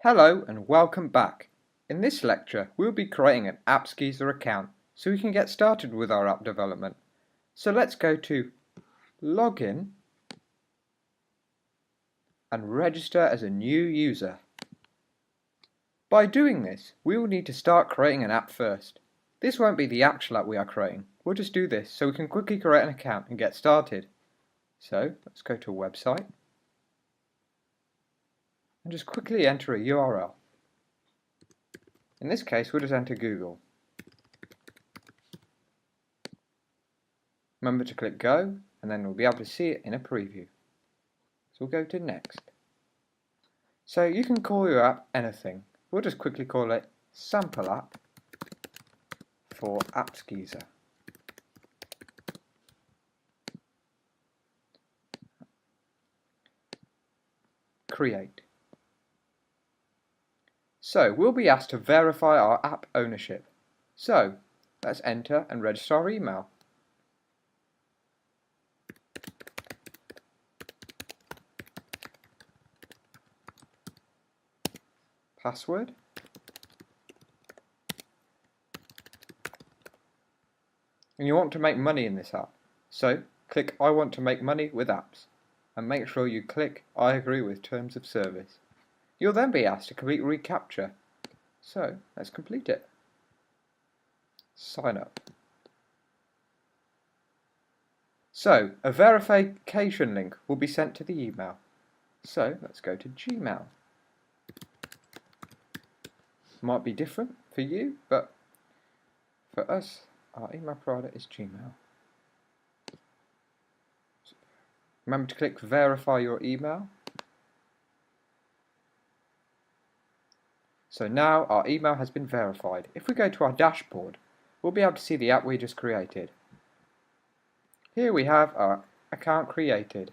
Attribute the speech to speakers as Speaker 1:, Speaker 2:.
Speaker 1: Hello and welcome back. In this lecture we'll be creating an AppsGeyser account so we can get started with our app development. So let's go to Login and register as a new user. By doing this we will need to start creating an app first. This won't be the actual app we are creating, we'll just do this so we can quickly create an account and get started. So let's go to a website and just quickly enter a URL. In this case, we'll just enter Google. Remember to click Go, and then we'll be able to see it in a preview. So we'll go to Next. So you can call your app anything. We'll just quickly call it Sample App for AppsGeyser. Create. So we'll be asked to verify our app ownership. So let's enter and register our email. Password. And you want to make money in this app. So click I want to make money with apps. And make sure you click I agree with terms of service. You'll then be asked to complete reCAPTCHA. So let's complete it. Sign up. So a verification link will be sent to the email. So let's go to Gmail. Might be different for you, but for us, our email provider is Gmail. Remember to click verify your email. So now our email has been verified. If we go to our dashboard, we'll be able to see the app we just created. Here we have our account created.